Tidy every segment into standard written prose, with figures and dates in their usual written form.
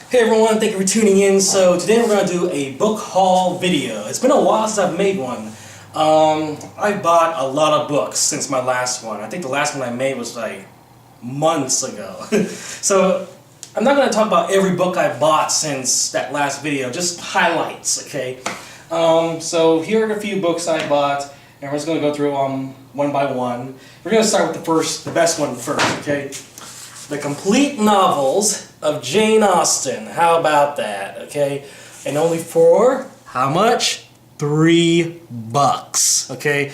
Hey everyone, thank you for tuning in. So today we're going to do a book haul video. It's been a while since I've made one. I bought a lot of books since my last one. I think the last one I made was like months ago. So I'm not going to talk about every book I bought since that last video, just highlights, okay? So here are a few books I bought, and we're just going to go through them one by one. We're going to start with the best one first, okay? The complete novels of Jane Austen. How about that, okay? And only for, how much? $3, okay?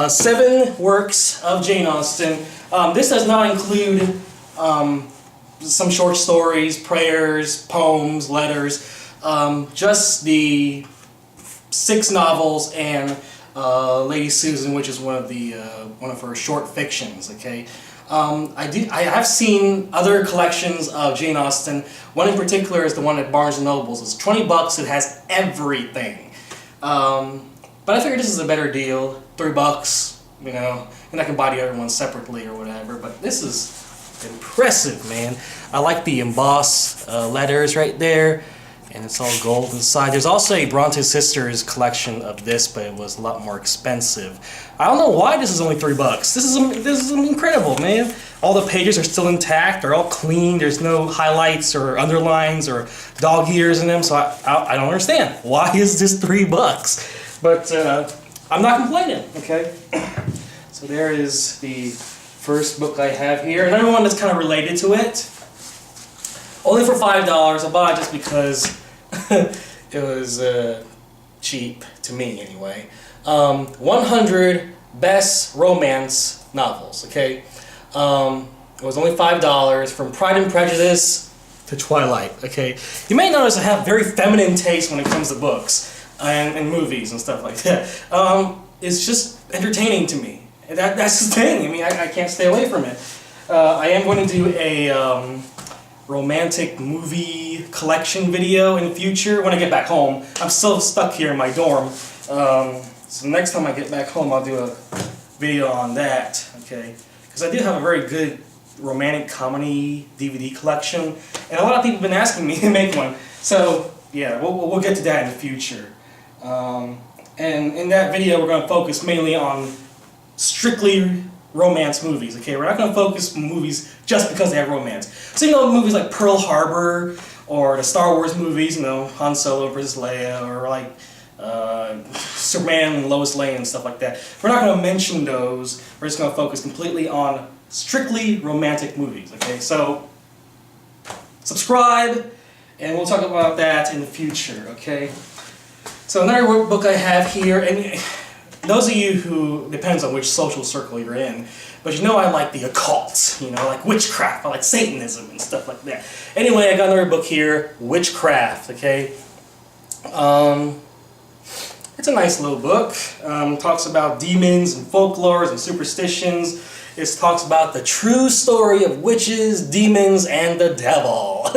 7 works of Jane Austen. This does not include some short stories, prayers, poems, letters, just the 6 novels and Lady Susan, which is one of her short fictions, okay? I have seen other collections of Jane Austen. One in particular is the one at Barnes & Noble's. It's $20. It has everything. But I figured this is a better deal. $3, you know, and I can buy the other one separately or whatever. But this is impressive, man. I like the embossed letters right there. And it's all gold inside. There's also a Bronte Sisters collection of this, but it was a lot more expensive. I don't know why this is only $3. This is incredible, man. All the pages are still intact. They're all clean. There's no highlights or underlines or dog ears in them. So I don't understand. Why is this $3? But I'm not complaining, okay? So there is the first book I have here. Another one that's kind of related to it. Only for $5. I bought it just because it was cheap, to me anyway. 100 best romance novels, okay? It was only $5, from Pride and Prejudice to Twilight, okay? You may notice I have very feminine taste when it comes to books and movies and stuff like that. It's just entertaining to me. That's the thing. I mean, I can't stay away from it. I am going to do a romantic movie collection video in the future when I get back home. I'm still stuck here in my dorm. So next time I get back home, I'll do a video on that, okay? Because I do have a very good romantic comedy DVD collection, and a lot of people have been asking me to make one. So yeah, we'll get to that in the future. And in that video, we're going to focus mainly on strictly romance movies, okay? We're not going to focus on movies just because they have romance. So, you know, movies like Pearl Harbor, or the Star Wars movies, you know, Han Solo versus Leia, or like Superman and Lois Lane and stuff like that. We're not going to mention those. We're just going to focus completely on strictly romantic movies, okay? So, subscribe, and we'll talk about that in the future, okay? So another book I have here, and those of you who, depends on which social circle you're in, but you know I like the occult, you know, like witchcraft, I like Satanism and stuff like that. Anyway, I got another book here, Witchcraft, okay? It's a nice little book. Talks about demons and folklores and superstitions. It talks about the true story of witches, demons, and the devil.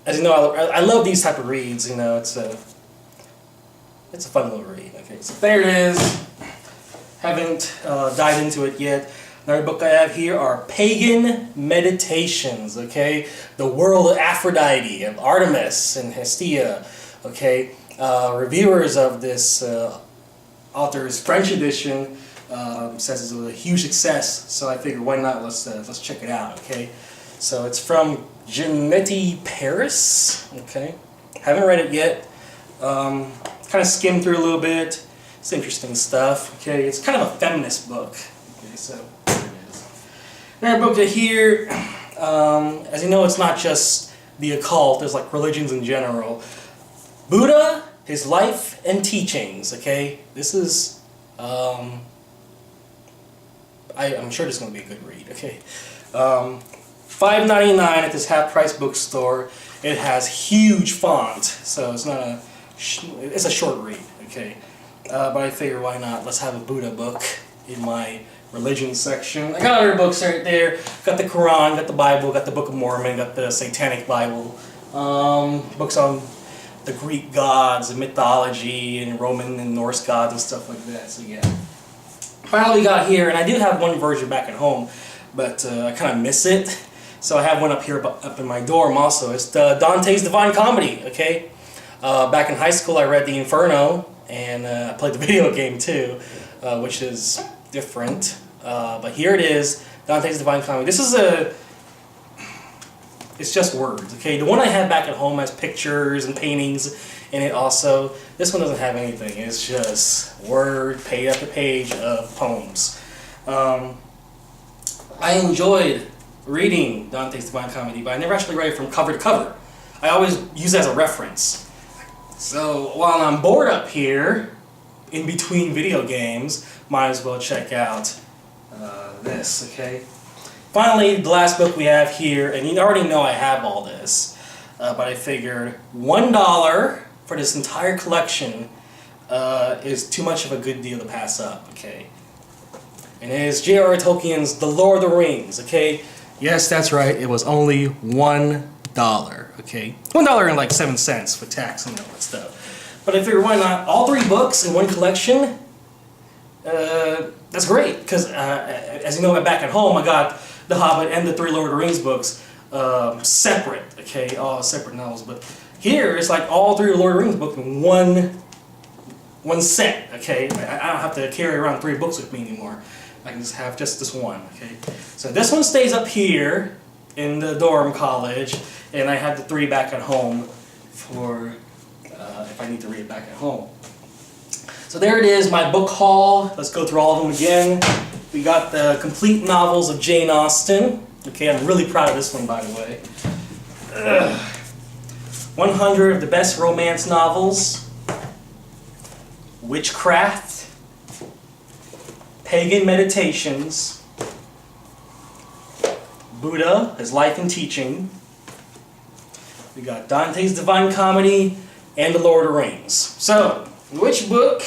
As you know, I love these type of reads, you know, it's a fun little read. Okay, so there it is. Haven't dived into it yet. Another book I have here are Pagan Meditations, okay? The World of Aphrodite, of Artemis and Hestia, okay? Reviewers of this author's French edition says it was a huge success, so I figured why not, let's check it out, okay? So it's from Genetti Paris, okay? Haven't read it yet. Kind of skimmed through a little bit. It's interesting stuff, okay? It's kind of a feminist book, okay? So there it is. Another book here, as you know, it's not just the occult, there's like religions in general. Buddha, His Life and Teachings, okay? This is, I'm sure this is going to be a good read, okay? $5.99 at this half-price bookstore. It has huge font, so it's not it's a short read, okay? But I figure why not? Let's have a Buddha book in my religion section. I got other books right there. Got the Quran, got the Bible, got the Book of Mormon, got the Satanic Bible. Books on the Greek gods and mythology and Roman and Norse gods and stuff like that. So yeah. Finally got here, and I do have one version back at home, but I kind of miss it. So I have one up here, up in my dorm also. It's the Dante's Divine Comedy, okay? Back in high school, I read The Inferno, and I played the video game too, which is different. But here it is, Dante's Divine Comedy. This is it's just words, okay? The one I had back at home has pictures and paintings in it also. This one doesn't have anything. It's just word, page after page of poems. I enjoyed reading Dante's Divine Comedy, but I never actually read it from cover to cover. I always use it as a reference. So while I'm bored up here, in between video games, might as well check out this, okay? Finally, the last book we have here, and you already know I have all this, but I figured $1 for this entire collection is too much of a good deal to pass up, okay? And it is J.R.R. Tolkien's The Lord of the Rings, okay? Yes, that's right, it was only $1, okay? $1 and like 7 cents with tax and all that stuff. But I figured why not? All 3 books in one collection? That's great, because as you know, back at home, I got The Hobbit and the 3 Lord of the Rings books separate, okay? All separate novels, but here it's like all 3 Lord of the Rings books in one set, okay? I don't have to carry around 3 books with me anymore. I can just have just this one, okay? So this one stays up here in the dorm college, and I have the 3 back at home for if I need to read it back at home. So there it is, my book haul. Let's go through all of them again. We got the complete novels of Jane Austen. Okay, I'm really proud of this one, by the way. 100 of the best romance novels. Witchcraft. Pagan Meditations. Buddha, His Life and Teaching. We got Dante's Divine Comedy and The Lord of the Rings. So, which book?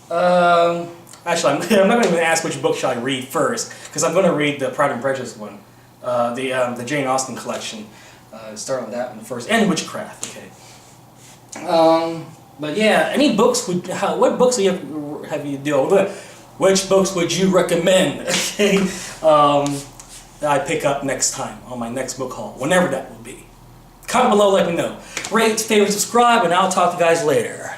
Actually, I'm not going to ask which book should I read first, because I'm going to read the Pride and Prejudice one, the Jane Austen collection. Start with that one first, and Witchcraft. Okay. But yeah, any books? What books have you dealt with? Which books would you recommend? Okay. That I pick up next time on my next book haul, whenever that will be. Comment below, let me know. Rate, favorite, subscribe, and I'll talk to you guys later.